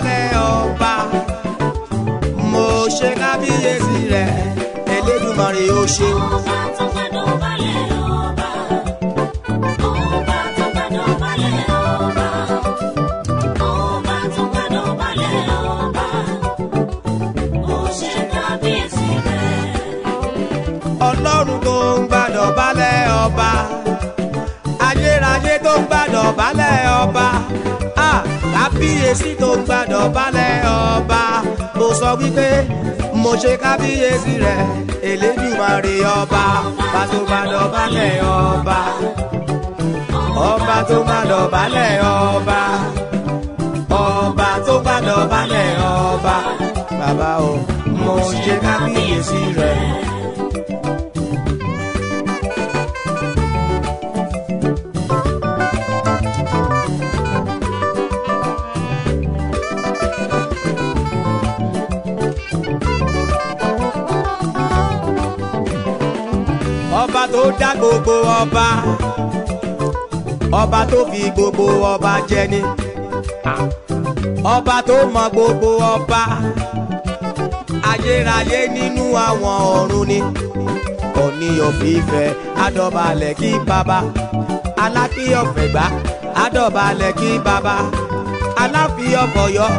balẹ̀ ọba mo ṣe kábíyèsí rẹ̀ Elédùmarè ó ṣe. Ọlọ́run tó ń gbàdọ̀ balẹ̀ ọba ayérayé tó ń gbàdọ̀ balẹ̀ ọba kábíyèsí tó ń gbàdọ̀ balẹ̀ ọba mo sọ wípé mo ṣe kábíyèsí rẹ̀ Elédùmarè ọba bá tó gbàdọ̀ balẹ̀ ọba ọba tó gbàdọ̀ balẹ̀ ọba ọba tó gbàdọ̀ balẹ̀ ọba bàbá o mo ṣe kábíyèsí rẹ̀. Ọba tó dá gbogbo ọba ọba tó fi gbogbo ọba jẹ ni ọba tó mọ gbogbo ọba ayérayé nínú àwọn ọ̀run ni Ọọ̀ni of Ifẹ̀ adọ̀balẹ̀ kí baba Aláàfin of Ẹ̀gbá adọ̀balẹ̀ kí baba Aláàfin of Ọ̀yọ́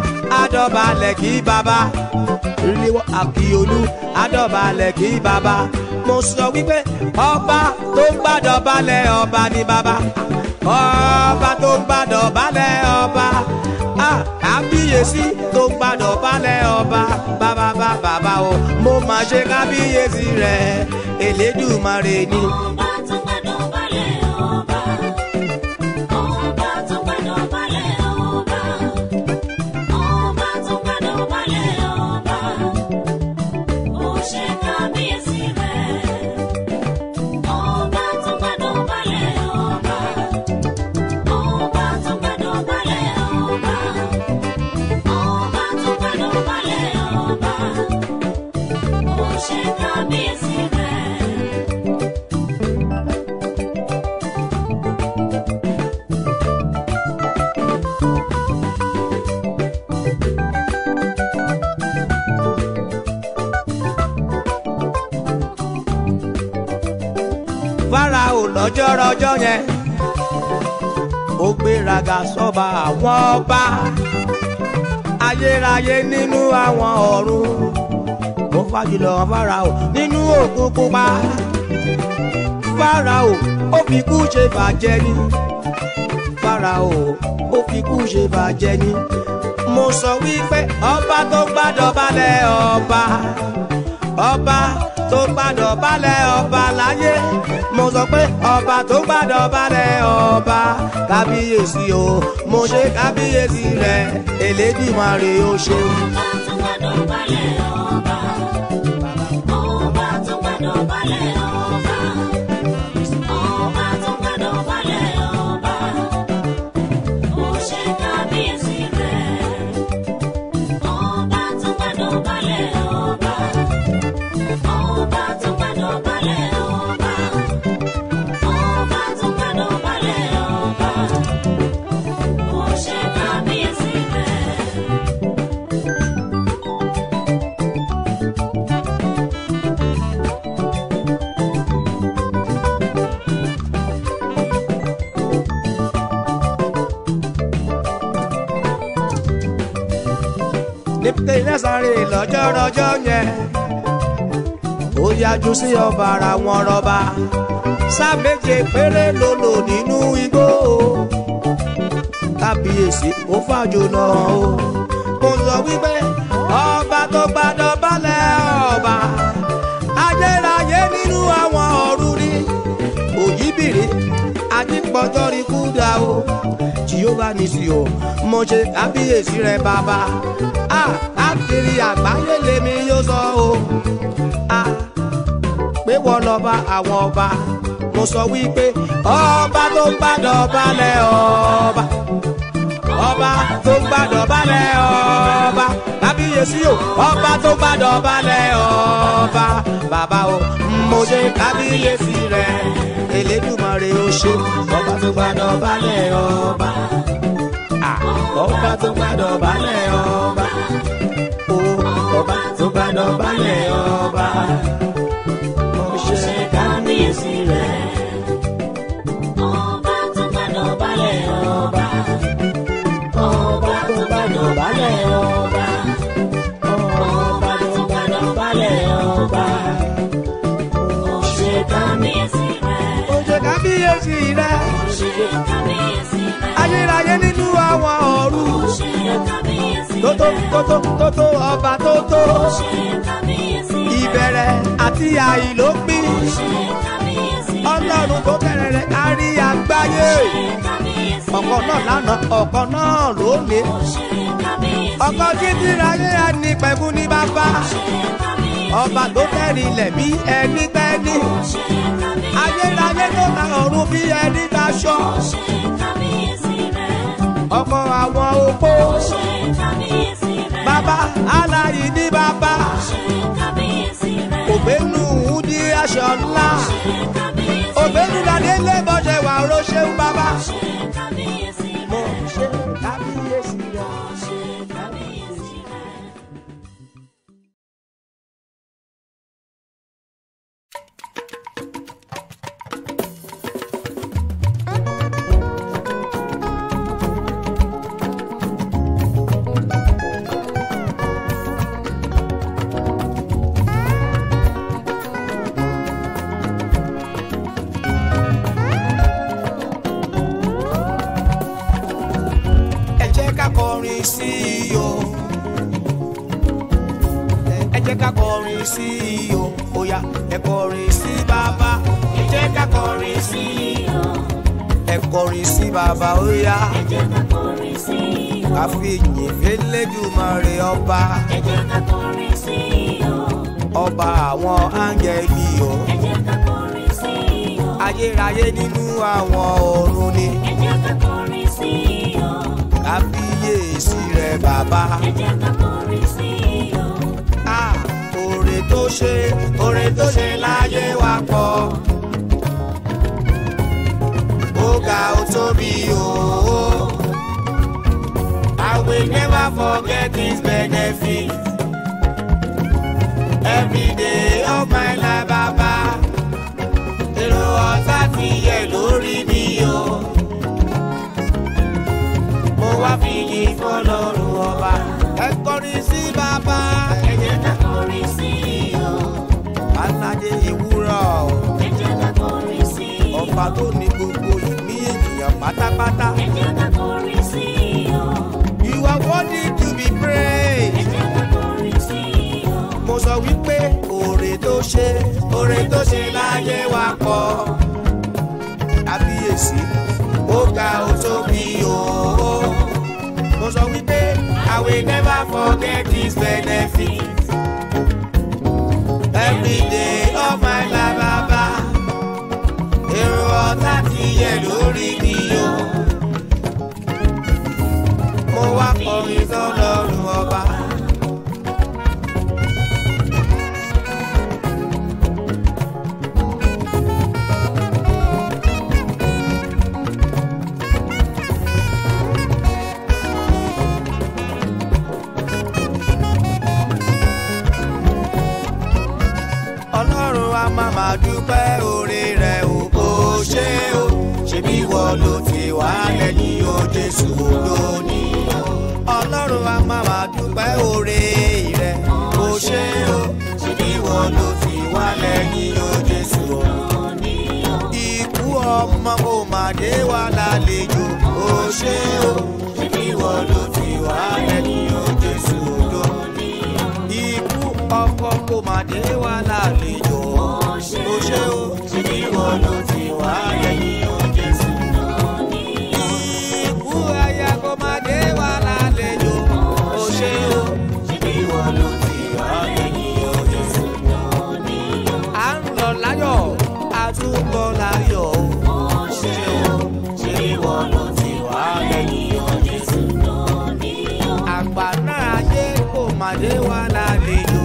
adọ̀balẹ̀ kí baba Ríléwọ́ Àkíolú adọ̀balẹ̀ kí baba mo sọ wípé ọba tó ń gbàdọ̀ balẹ̀ ọba ni baba ọba tó ń gbàdọ̀ balẹ̀ ọba kábíyèsí tó ń gbàdọ̀ balẹ̀ ọba bàbá o mo máa ṣe kábíyèsí rẹ̀ Elédùmarè ni. Fáráò lọ́jọ́rọ́jọ́ yẹn ó gbéraga sọ́ba àwọn ọba ayérayé nínú àwọn ọ̀run ó fàjùlọ Fáráò nínú Òkun Pupa Fáráò ó fi kú ṣe bàjẹ́ ni Fáráò ó fi kú ṣe bàjẹ́ ni mo sọ wípé ọba tó gbàdọ̀ balẹ̀ ọba ọba tó gbàdọ̀ balẹ̀ ọba láyé mo sọ pé ọba tó gbàdọ̀ balẹ̀ ọba kábíyèsí o mo ṣe kábíyèsí rẹ̀ Elédùmarè ó ṣeun. Ọba tó gbàdọ̀ balẹ̀ ọba ọba tó gbàdọ̀ balẹ̀ ọba ọba tó gbàdọ̀ balẹ̀ ọba mo ṣe kábíyèsí rẹ̀ ọba tó gbàdọ̀ balẹ̀ ọba. Ọba tó gbàdọ̀ balẹ̀ ọba ọba tó gbàdọ̀ balẹ̀ ọba mo ṣe kábíyèsí rẹ̀. Nebukadnesari lọ́jọ́rọ́jọ́ yẹn ó yájú sí ọba ara wọn rọba sáà méje péré ló lò nínú igbó kábíyèsí ó fàjò náà o mo sọ wípé ọba tó gbàdọ̀ balẹ̀ ọba ayérayé nínú àwọn ọ̀run ni òyìnbìrì àdìpọ̀jọ́rí kúdà o Jèhófà nìsí o mo ṣe kábíyèsí rẹ̀ bàbá káàkiri àgbáyé lèmi yóò sọ o pé wọ́n lọ́ba àwọn ọba mo sọ wípé ọba tó gbàdọ̀ balẹ̀ ọba ọba tó gbàdọ̀ balẹ̀ ọba kábíyèsí o ọba tó gbàdọ̀ balẹ̀ ọba bàbá o mo ṣe kábíyèsí rẹ̀ Elédùmarè ó ṣe ọba tó gbàdọ̀ balẹ̀ ọba. ọba tó gbàdọ̀ balẹ̀ ọba. Ọba tó gbàdọ̀ balẹ̀ ọba. Ó ṣe kábíyèsí rẹ̀. Ọba tó gbàdọ̀ balẹ̀ ọba. Ọba tó gbàdọ̀ balẹ̀ ọba. Ọba tó gbàdọ̀ balẹ̀ ọba. Ó ṣe kábíyèsí rẹ̀. Ó ṣe kábíyèsí rẹ̀. Ó ṣe kábíyèsí rẹ̀. Ayérayé nínú àwọn ọ̀run. Ó ṣe kábíyèsí rẹ̀. Tótó ọba tótó. Ó ṣe kábíyèsí rẹ̀. Ìbẹ̀rẹ̀ àti àìlópin. Ó ṣe kábíyèsí rẹ̀. Ọlọ́run tó bẹ̀rẹ̀ rẹ̀ kárí àgbáyé. Ó ṣe kábíyèsí rẹ̀. Ọ̀kan náà lánàá, ọ̀kan náà lónìí. Ó ṣe kábíyèsí rẹ̀. Ọkọ títí ráyé ẹni pẹ̀kú ní bàbá. Ó ṣe kábíyèsí rẹ̀. Ọba tó tẹ̀rí ilẹ̀ bí ẹni tẹ́ni. Ó ṣe kábíyèsí rẹ̀. Ayérayé tó ta ọ̀run bí ẹni taṣọ. Ó ṣe kábíyèsí rẹ̀. Ọkọ àwọn opó. Ó ṣe kábíyèsí rẹ̀. Bàbá aláyí ní bàbá. Ó ṣe kábíyèsí rẹ̀. Ògbénu di aṣọ ńlá. Ó ṣe kábíyèsí rẹ̀. Ògbénu dàdé lé bọ́ṣẹ̀ wà róṣẹ́ ń bàbá. Ó ṣe kábíyèsí rẹ̀. Mo ṣe kábíyèsí rẹ̀. Ó ṣe kábíyèsí rẹ̀. Ẹ jẹ́ ká kọrin sí i o. Ẹ jẹ́ ká kọrin sí i o. Oya ẹ kọrin sí bàbá. Ẹ jẹ́ ká kọrin sí i o. Ẹ kọrin sí bàbá oya. Ẹ jẹ́ ká kọrin sí i o. Ká fi ìyìn f'Elédùmarè ọba. Ẹ jẹ́ ká kọrin sí i o. Ọba àwọn áńgẹ́lì o. Ẹ jẹ́ ká kọrin sí i o. Ayérayé nínú àwọn ọ̀run ni. Ẹ jẹ́ ká kọrin sí i o. Kábíyèsí rẹ̀ bàbá. Ẹ jẹ́ ká kọrin sí i o. Ah, oore tó ṣe láyé wa pọ̀. Ó ga ó tóbi o. I will never forget his benefit. Every day of my life, bàbá. Èrò ọ̀tá ti yẹ lórí mi o. Mo wá fi yìn f'Ọlọ́run ọba. Ẹ kọrin sí bàbá. Ẹ jẹ́ ká kọrin sí i o. Aládé ìwúrà o. Ẹ jẹ́ ká kọrin sí i o. Ọba tó ní gbogbo ìní ènìyàn pátápátá. Ẹ jẹ́ ká kọrin sí i o. You are worthy to be Ẹ praised. jẹ́ ká kọrin sí i o. Mo sọ wípé oore tó ṣe láyé wa pọ̀. Kábíyèsí, ó ga ó tóbi o. Mo sọ wípé I will never forget his benefits. Every day of my life, bàbá. Èrò ọ̀tá ti yẹ lórí mi o. Mo wá kọrin sọ́lọ́run ọba. Ọlọ́run a máa dúpẹ́ oore rẹ̀ o. Ó ṣé o, ṣebí ìwọ ló ti wá lẹ́yìn o Jésù lónìí o. Ọlọ́run a máa dúpẹ́ oore rẹ̀. Ó ṣé o, ṣebí ìwọ ló ti wá lẹ́yìn o Jésù lónìí o. Ikú ọmọ kò má dé wa lálejò. Ó ṣé o, ṣebí ìwọ ló ti wá lẹ́yìn o Jésù lónìí o. Ikú ọkọ kò má dé wa lálejò. Ó ṣé o, ṣebí ìwọ ló ti wá lẹ́yìn o Jésù lónìí o. Ikú aya kò má dé wa lálejò. Ó ṣé o, ṣebí ìwọ ló ti wá lẹ́yìn o Jésù lónìí o. À ń lọ láyọ̀, a tún bọ̀ láyọ̀. Ó ṣé o, ṣebí ìwọ ló ti wá lẹ́yìn o Jésù lónìí o. Àgbà náà ayé kò má dé wa lálejò.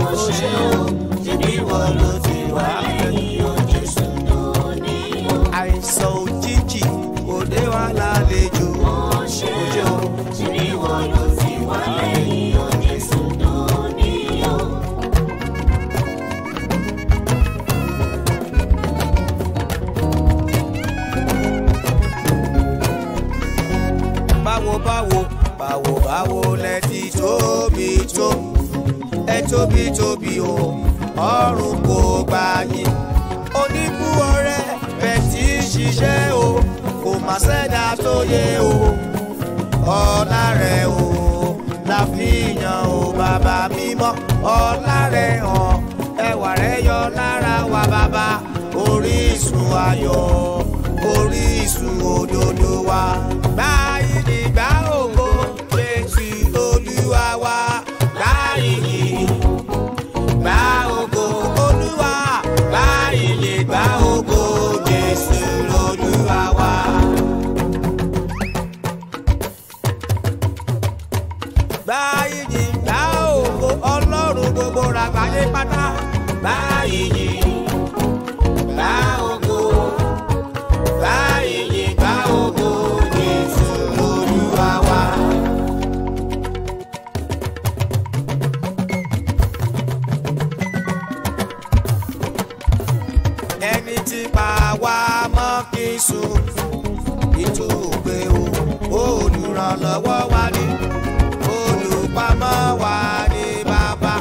Ó ṣé o, ṣebí ìwọ ló ti wá lẹ́yìn o Jésù lónìí o. Àìsàn òjijì kò dé wa lálejò. Ó ṣé o, tó ẹ tóbi tóbi o ọ̀run kò gbà yín oníbú ọrẹ bẹ́ẹ̀ tí ń ṣiṣẹ́ o kò má ṣẹ̀dá tó yẹ o ọlá rẹ̀ o la fi yàn o bàbá mímọ́ ọlá rẹ̀ hàn ẹwà rẹ̀ yọ lára wa bàbá orísun ayọ̀ orísun òdodo wa gbà yìí gbà ògo Jésù Olúwa wa gbà yìí gbà ògo Olúwa gbà yìí gbà ògo Jésù Olúwa wa. Gbà yìí gbà ògo Ọlọ́run gbogbo ràgbáyé pátá gbà yìí gbà ògo gbà yìí gbà ògo Jésù Olúwa wa. Ẹni tí pa wá mọ́ kí n sùn ìtòògbé o olùrànlọ́wọ́ wa ni olùpamọ́ wa ni bàbá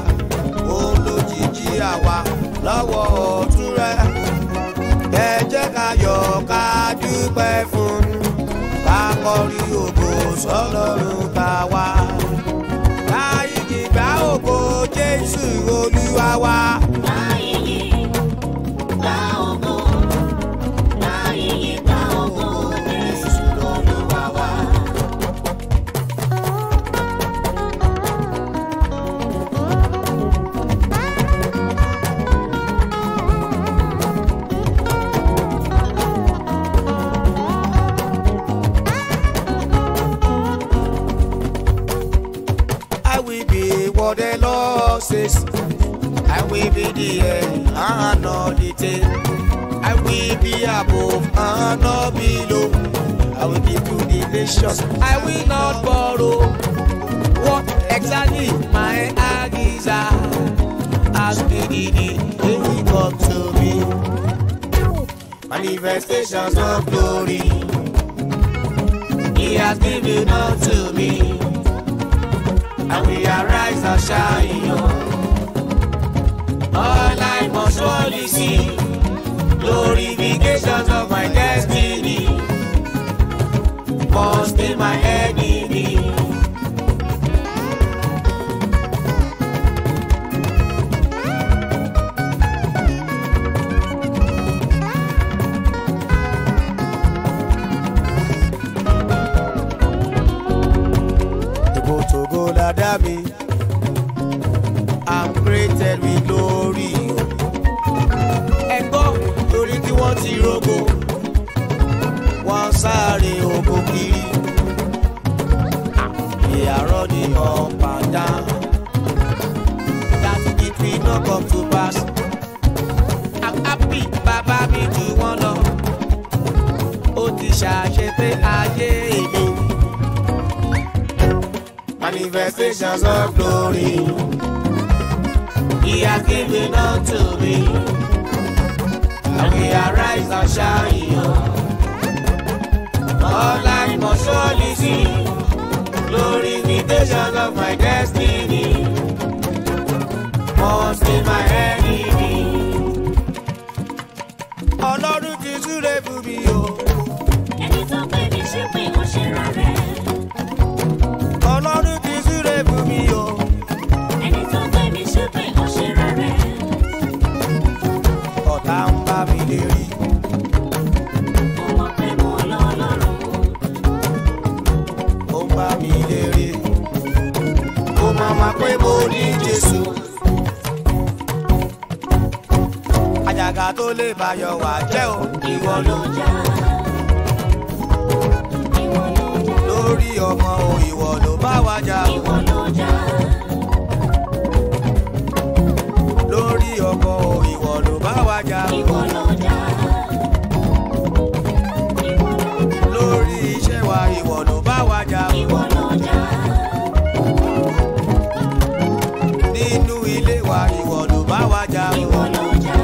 olójijì àwa lọ́wọ́ ọ̀tún rẹ̀ ẹ jẹ́ ká yọ̀ ká dúpẹ́ fún ká kọrin ògo sọ́lọ́run tá wá ká yìí gbà ògo Jésù Olúwa wa. What the Lord says, I will be the head and not the tail. I will be above and not below. I will give to the nations. I will not borrow. What exactly my desire has been when He come to me. Manifestations of glory He has given unto me. And we arise and shine, all I must surely see, glorifications of my destiny, must be my enemy. I'm created with glory. Ẹ̀gbọ́n torí kí wọ́n ti rógo, wọ́n sáré oko kiri. They are running up and down. That it will not come to pass. I'm happy bàbá mi jù wọ́n lọ. Ó ti ṣàṣepé ayé èmi. Manifestations of glory He has given unto me, and we arise and shine. All I must surely see, glorifications of my destiny, must be my enemy. Ọlọ́run ti súre fún mi o. Ẹni tó pè mí ṣe pé ó ṣe ra rẹ̀. Ọlọ́run ti súre fún mi o. Ẹni tó pè mí ṣe pé ó ṣe ra rẹ̀. Ọ̀tá ń bá mi lè rí. Mo mọ̀ pé mo lọ́lọ́run. Ó ń bá mi lè rí. Ó máa ma pé mo ní Jésù. Àjàgà tó lè báyọ̀ wá jẹ́ o. Ìwọ ló jà. Ìwọ ló jà. Lórí ọmọ o, ìwọ ló bá wa jà o. Ìwọ ló jà. Lórí ọkọ o, ìwọ ló bá wa jà o. Ìwọ ló jà. Ìwọ ló jà. Lórí iṣẹ́ wa, ìwọ ló bá wa jà o. Ìwọ ló jà. Nínú ilé wa, ìwọ ló bá wa jà o. Ìwọ ló jà.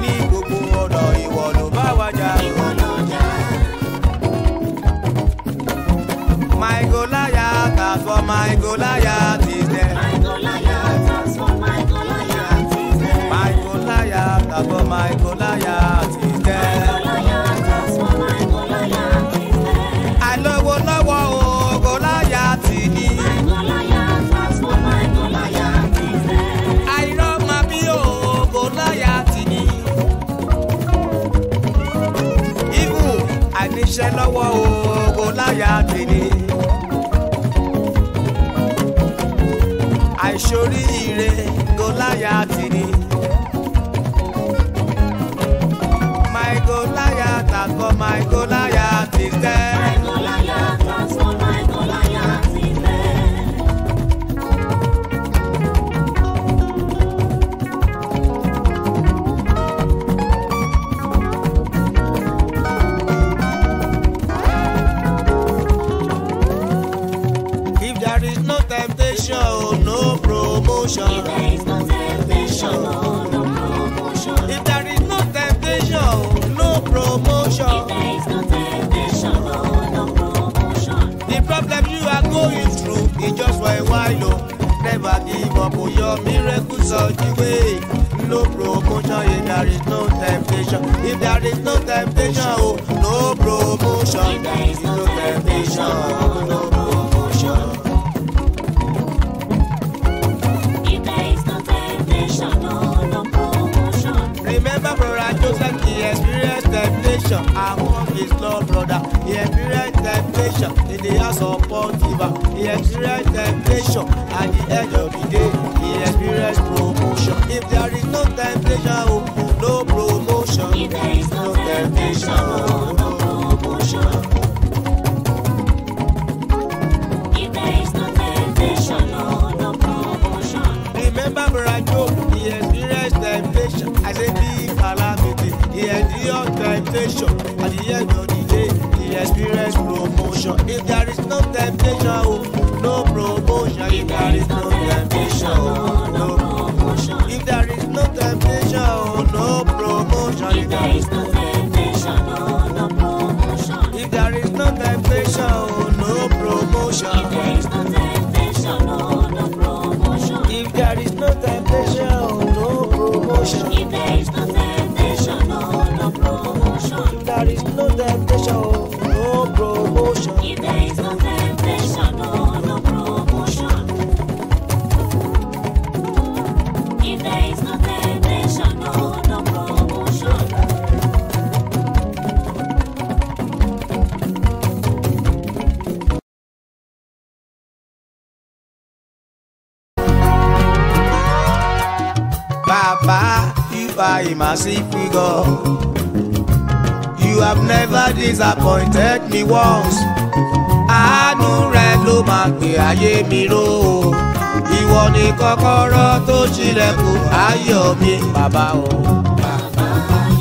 Ní gbogbo ọ̀nà, ìwọ ló bá wa jà o. Ìwọ ló jà. My Goliath. has for my Goliath is dead. My Goliath has for my Goliath is dead. My Goliath has for my Goliath is dead. Goliath has for my Goliath is dead. Àìlówó lọ́wọ́ o Goliath ni. My Goliath has for my Goliath is dead. Àìrọ́mọ bí o Goliath ni. Even àìníṣẹ́ lọ́wọ́ o Goliath ni. Àìṣoríire Goliath ni. My Goliath has for my Goliath is dead. My Goliath has for my Goliath is dead. If there is no temptation, no promotion. If there is no temptation, no promotion. If there is no temptation, no promotion. If there is no temptation, no promotion. The problem you are going through is just for a while. Oh. Never give up on your miracle such a way. No promotion if there is no temptation. If there is no temptation, oh, no promotion. If there is no temptation, no promotion. If there is no temptation, no promotion. Remember brother Joseph, he experienced temptation among his Lord brother. He experienced temptation in the house of Potiphar. He experienced temptation at the edge of the day. He experienced promotion. If there is no temptation, oh, no promotion. If there is no temptation, no promotion. If there is no temptation, no promotion. Remember brother Job, he experienced temptation as a big calamity. He endured temptation at the end of the day. He experienced promotion. If there is no temptation, oh, no promotion. If there is no temptation, oh, no promotion. If there is no temptation, oh, no promotion. If there is no temptation, no promotion. If there is no temptation, oh, no promotion. If there is no temptation, no promotion. If there is no temptation, oh, no promotion. If there is no temptation, no promotion. If there is no temptation, oh, no promotion. If there is no temptation, no promotion. If there is no temptation, no promotion. Baba, you are a merciful God. You have never disappointed me once. Àánú rẹ ló máa gbé ayé mi ró. Ìwọ ni kọ́kọ́rọ́ tó ṣílẹ̀kùn ayọ̀ mi, bàbá o. Baba,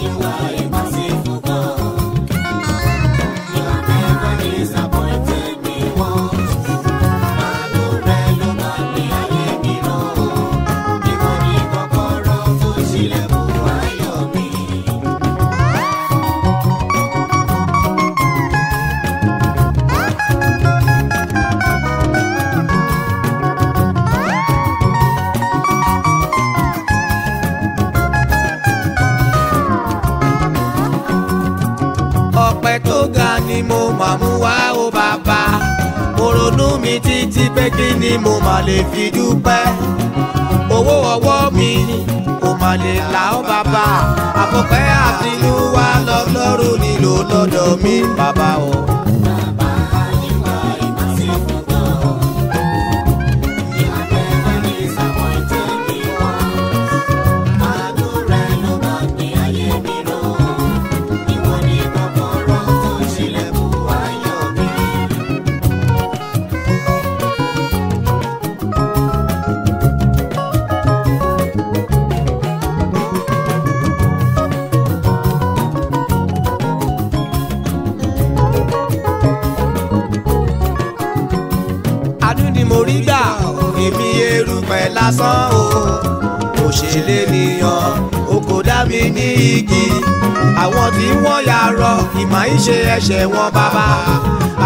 you are a merciful God. You have never disappointed me once. Àánú rẹ ló máa gbé ayé mi ró. Ìwọ ni kọ́kọ́rọ́ tó ṣílẹ̀kùn ayọ̀ mi. Ọpẹ́ tó ga ni mo máa mú wá o bàbá. Mo ronú mi títí pé kí ni mo máa lè fi dúpẹ́. Owó ọwọ́ mi kò máa lè là ó bàbá. Àfọ̀pẹ́ àtinúwá lọ́lọ́run nílò lọ́dọ̀ mi, bàbá o. Baba, you are a merciful God. You have never disappointed me once. Àánú rẹ ló máa gbé ayé mi ró. Ìwọ ni kọ́kọ́rọ́ tó ṣílẹ̀kùn ayọ̀ mi. Àánú ni mo rí gbà, èmi erùpẹ̀ lásán o. Mo ṣe lé nìyàn, o kò dá mi ní igi. Àwọn tí wọ́n ya rọ, ìmọ̀ ìṣe ẹ̀ṣẹ̀ wọn bàbá.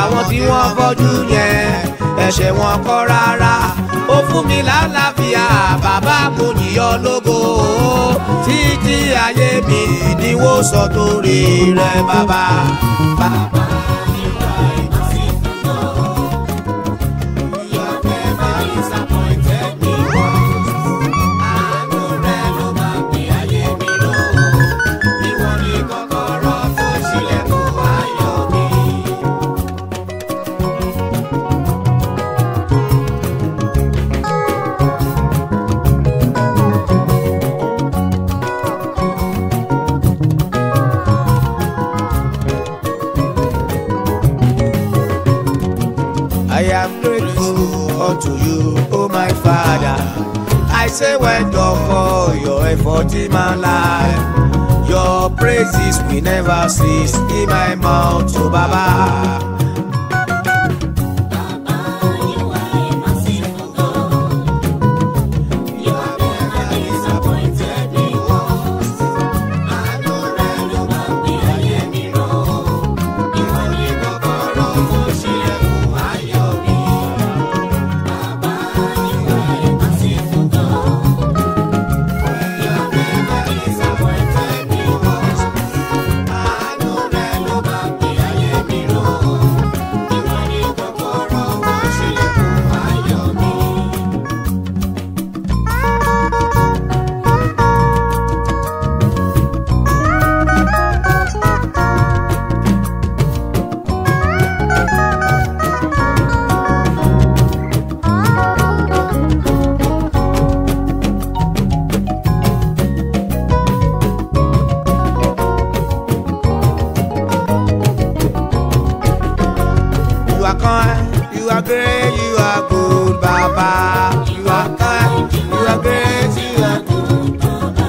Àwọn tí wọ́n fọ́jú yẹn, ẹ̀ṣẹ̀ wọn kọ́ rárá ó fún mi lálàáfíà bàbá mo yíyọ lógo títí ayé mi ni wọ́n sọ torí rẹ̀ bàbá. Bàbá you are a merciful God. You have never disappointed me once. Àánú rẹ̀ ló máa gbé ayé mi ró. Ìwọ ni kọ́kọ́rọ́ tó ṣílẹ̀kùn ayọ̀ mi. I am grateful unto you, oh my Father. I say well done for your effort in my life. Your praises will never cease in my mouth, oh Baba. You are great, you are good, Baba. You are kind, you are great, you are good, Baba.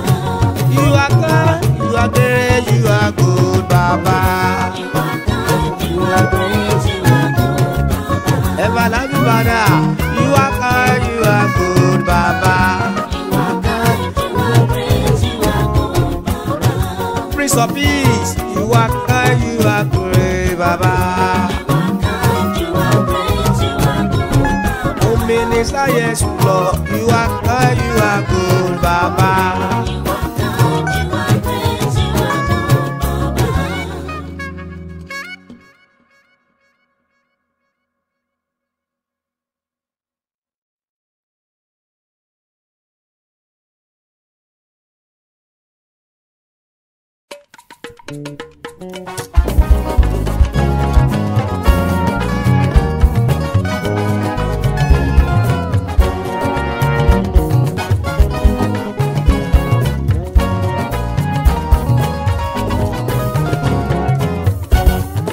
You are kind, you are great, you are good, Baba. You are kind, you are great, you are good, Baba. Everlasting Father, you are kind, you are good, Baba. You are kind, you are great, you are good, Baba. Prince of Peace, you are kind, you are great, Baba. Minister, yes, Lord, you are kind, you are good, Baba. You are kind, you are great, you are good, Baba.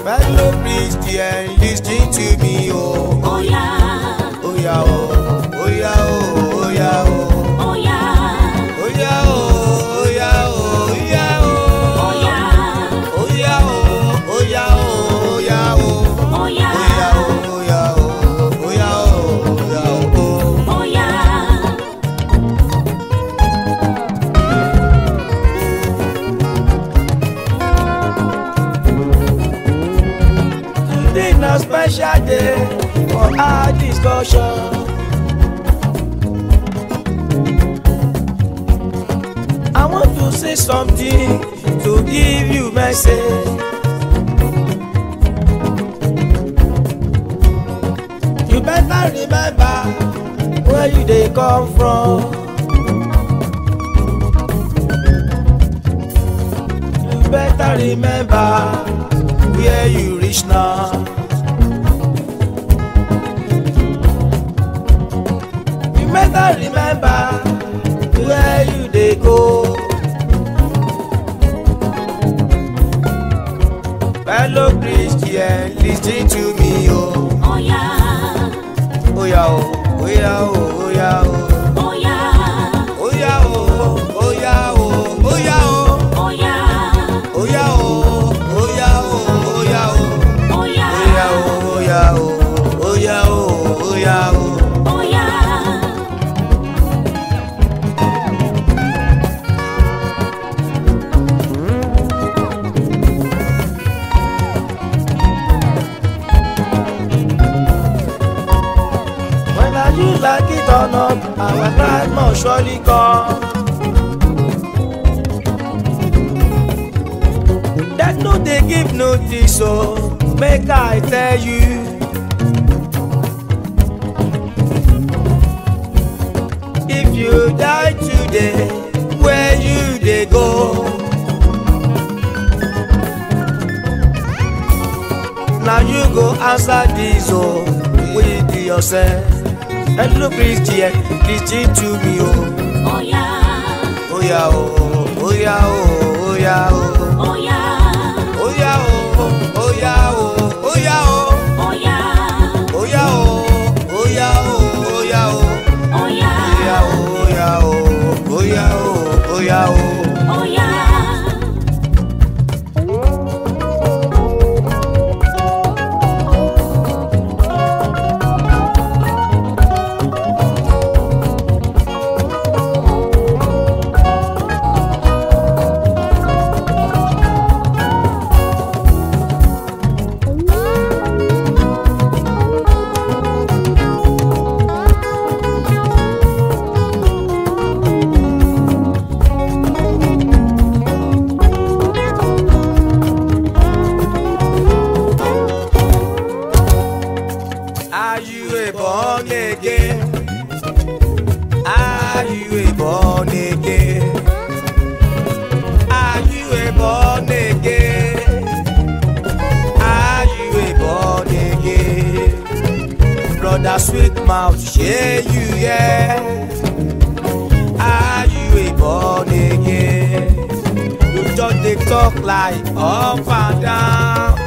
Fellow Christian, listen to me, oh. Oh yeah. Oh yeah, oh. Oh yeah, oh. Oh yeah, oh. Oh yeah. Oh yeah, oh. Oh yeah, oh. Oh yeah, oh. Oh yeah. Oh yeah, oh. Oh yeah, oh. Oh yeah, oh. Oh yeah. Oh yeah, oh. Oh yeah, oh. Oh yeah, Oh yeah. Today na special day for our discussion. I want to say something to give you message. You better remember where you dey come from. You better remember where you reach now. You better remember where you dey go. Fellow Christian, listen to me, oh. Oh yeah. Oh yeah, oh. Oh yeah, oh. Oh yeah, oh. Oh yeah. Oh yeah, oh. Oh yeah, oh. Oh yeah, oh. Oh yeah. Oh yeah, oh. Oh yeah, oh. Oh yeah, oh. Oh yeah. Oh yeah, oh. Oh yeah, oh. Oh yeah, oh. Oh yeah. you like it or not, our time must surely come. That no dey give notice, so make I tell you. If you die today, where you dey go? Now you go answer this with yourself. And look Christian, listen to me Oh yeah. Oh yeah oh, oh yeah oh, oh yeah oh. Oh yeah. Oh yeah oh, oh yeah oh, oh yeah oh. Oh yeah. Oh yeah oh, oh yeah oh, oh yeah oh. Oh yeah. Oh yeah oh, oh yeah oh, oh yeah oh. Oh yeah. Are you a born again? Are you a born again? Are you a born again? Are you a born again? Brother sweet mouth, share you, yeah. Are you a born again? You just dey talk like up and down.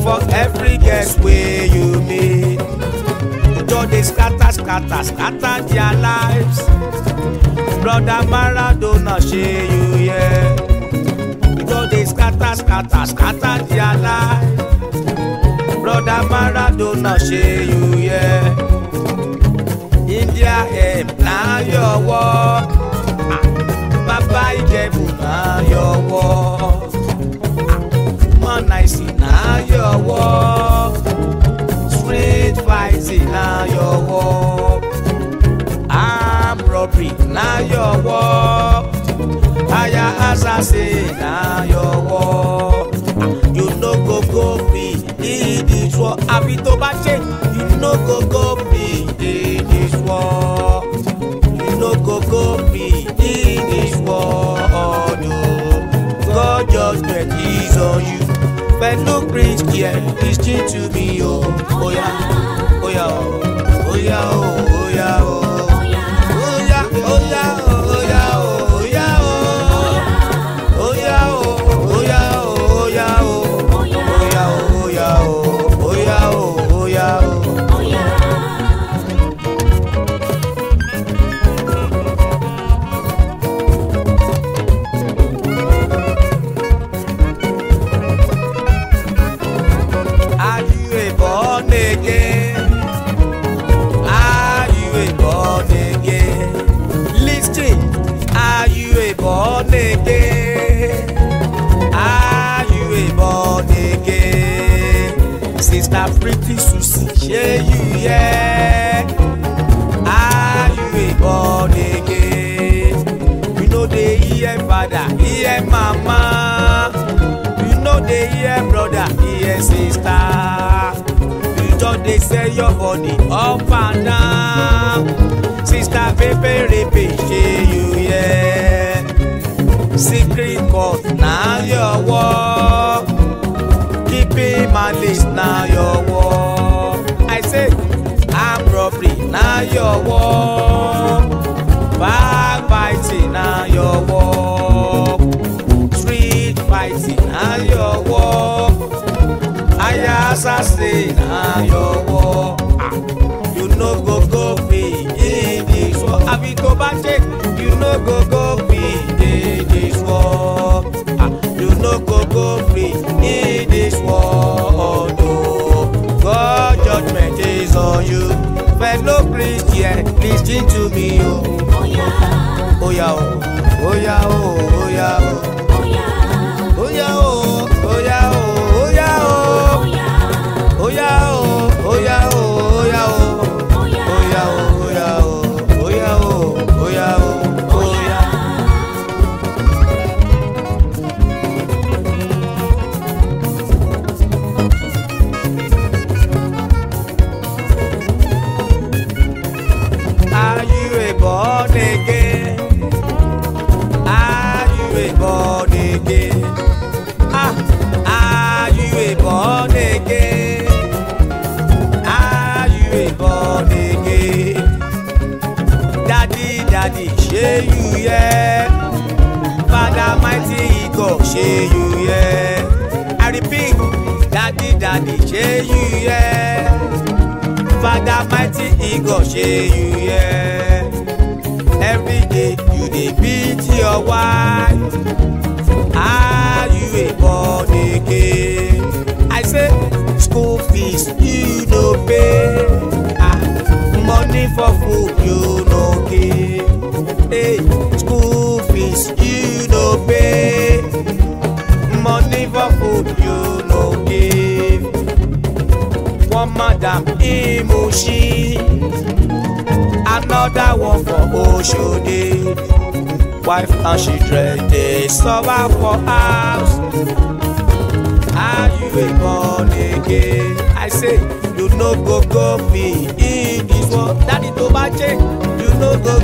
For every guest way you meet, you just dey scatter their lives. Brother Maradona share you, yeah. You just dey scatter their lives. Brother Maradona share you, yeah. India aim na your war. Baba Ijebu na your war. Man I see na your war. Street fighting na your war. Armed robbery na your war. Hire assassin na your war. You no go free in this war. Abi to ba change, you no go free in this war. You no go free in this war. Oh no, God judgment is on you. Fellow Christian, listen to me, oh, oh yeah, oh yeah, oh yeah, oh yeah, oh yeah, oh yeah, oh yeah, oh yeah, oh yeah, oh yeah, oh yeah, oh yeah, oh yeah, oh yeah, oh yeah, oh yeah. Are you a born again? Are you a born again? Listen, are you a born again? Are you a born again? Sister Pretty Susie, share you, yeah. Are you a born again? You know they hear father, hear mama. You know they hear brother, hear sister. You just they say your body up and down. Sister Pepe, share you, yeah. Secret court, now your war. Keeping malice, now your war. I say, armed robbery, now your war. Backbiting, now your war. Street fighting, now your war. Hire assassin, now your war. You no go free in this war. Abi to ba check, you no go free in this war. You no go free in this war. No, God judgment is on you. Fellow Christian, listen to me, oh. Oh yeah. Oh yeah, oh, oh yeah, oh, oh yeah, oh. Oh yeah. Oh yeah, oh, oh yeah, oh, oh yeah, oh. Oh yeah. Oh yeah, oh, oh yeah, oh, oh yeah, oh. Oh yeah. Oh yeah, daddy, shey you yeah. Father mighty God, shey you yeah. I repeat, daddy, shey you yeah. Father mighty God, shey you yeah. Every day you dey beat your wife. Are you a born again? I say school fees you no pay. Money for food you no give. Hey, school fees you no pay. Money for food you no give. One madam Imushi, another one for Oshodi. Wife and children dey suffer for house. Are you a born again? I say you no go free in this world. Daddy to buy change, you no go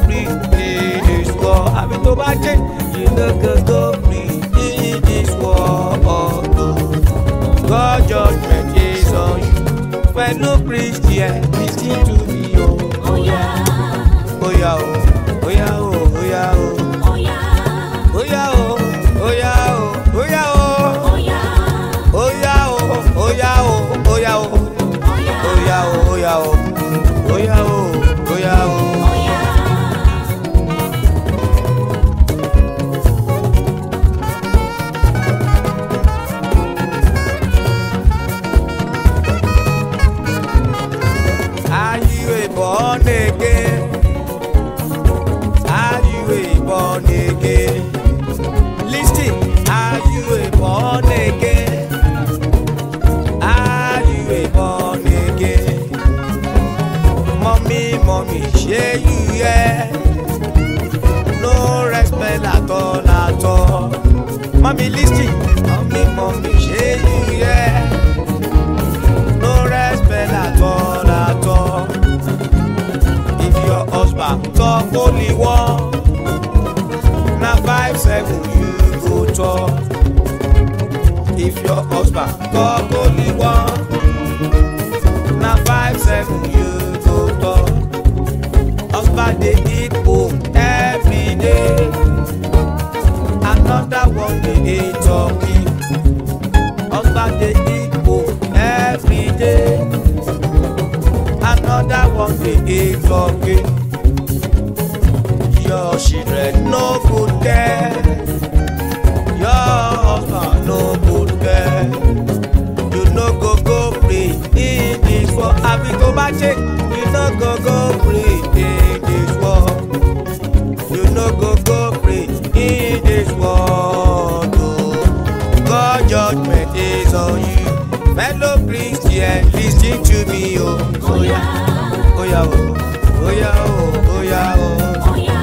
free in this world. I mean to buy change, you no go free in this world. God judgment is on you. Fellow Christian, listen to me, oh. Oh yeah. Oh yeah, oh. Oh yeah, oh. Oh yeah, oh. Oh yeah. Oh yeah, oh. Oh yeah, oh. Oh yeah, oh. Oh yeah. Oh yeah, oh. Oh yeah, oh. Oh yeah, oh. Oh yeah. Oh yeah, oh. Oh yeah, oh. Oh yeah, oh. Oh yeah, oh. Oh yeah. Are you a born again? Are you a born again? Listen, are you a born again? Are you a born again? Mommy, shey you yeah. No respect at all. Mommy, listen, mommy, shey you yeah. No respect at all. If your husband talk only one, na 5-7 you go talk. If your husband talk only one, na 5-7 you go talk. Husband dey eat home every day, another one dey eat turkey. Husband dey eat home every day, another one dey eat turkey. Your children no good care, your husband no good care. You no go free in this world. Abi to ba check, you no go free in this world. You no go free in this world. Oh. God judgment is on you. Fellow Christian, listen to me, oh. Oh yeah. Oh yeah, oh. Oh yeah, oh. Oh yeah, oh. Oh yeah.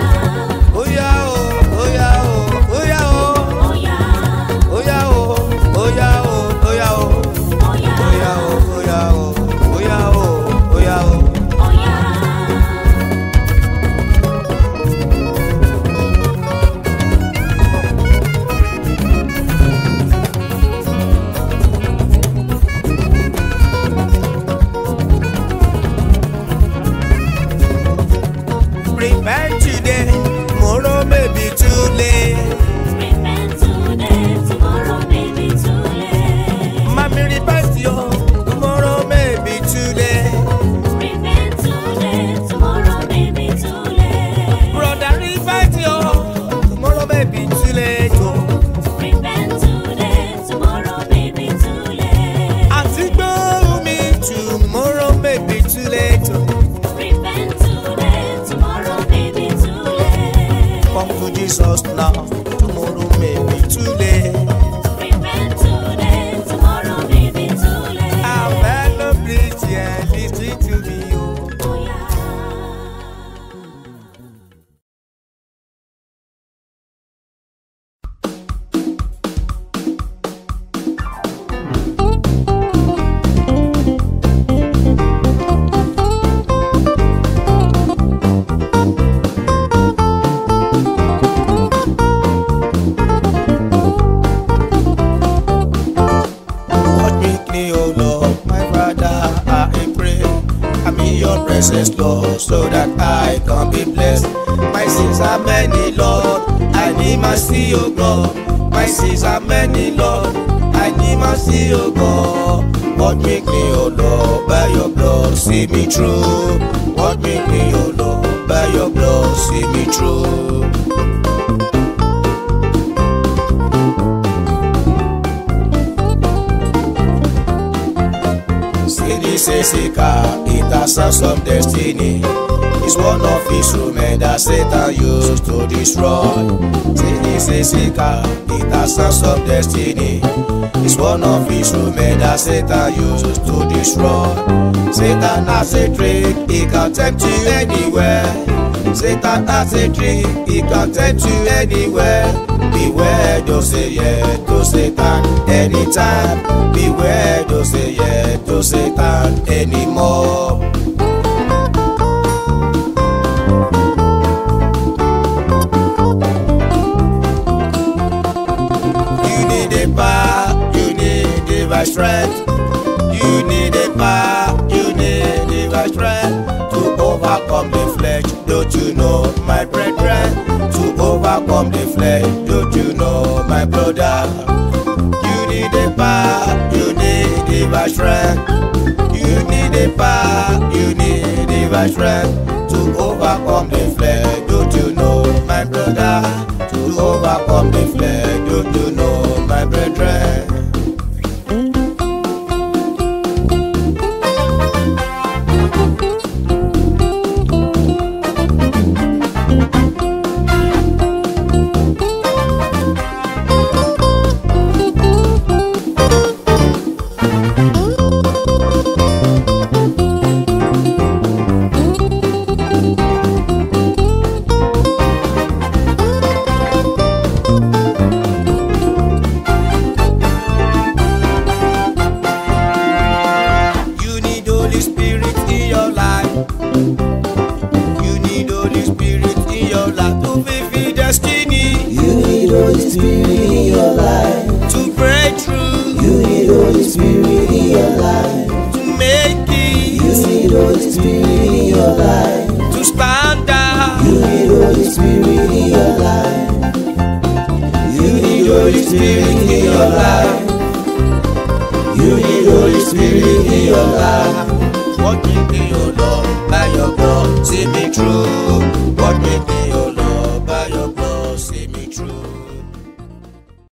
Oh yeah, oh. Oh yeah, oh. Oh yeah, oh. Oh yeah. Oh yeah, oh. Oh yeah, oh. Oh yeah, oh. Oh yeah. Oh yeah, oh. Oh yeah, oh. Oh yeah, oh. Oh yeah, oh. Oh yeah. Prepare in your presence, Lord, so that I can be blessed. My sins are many, Lord, I need mercy, oh God. My sins are many, Lord, I need mercy, oh God. What make me, oh Lord, by your blood, see me through. What make me, oh Lord, by your blood, see me through. Sisika, it has some destiny. It's one of his women that Satan used to destroy. Sisika, it has some destiny. It's one of his women that Satan used to destroy. Satan has a trick, he can tempt you anywhere. Satan has a trick, he can tempt you anywhere. Beware, don't say yeah to Satan anytime. Beware, don't say yeah to Satan anymore. You need a power, you need divine strength. You need a power, you need divine strength to overcome the flesh. Don't you know, my brethren? To overcome the flesh, don't you know, my brother? You need a power, you need divine strength. You need a power, you need divine strength to overcome the flesh, don't you know, my brother? To overcome the flesh, don't you know, my brethren? What make me, oh Lord, by your blood, see me through.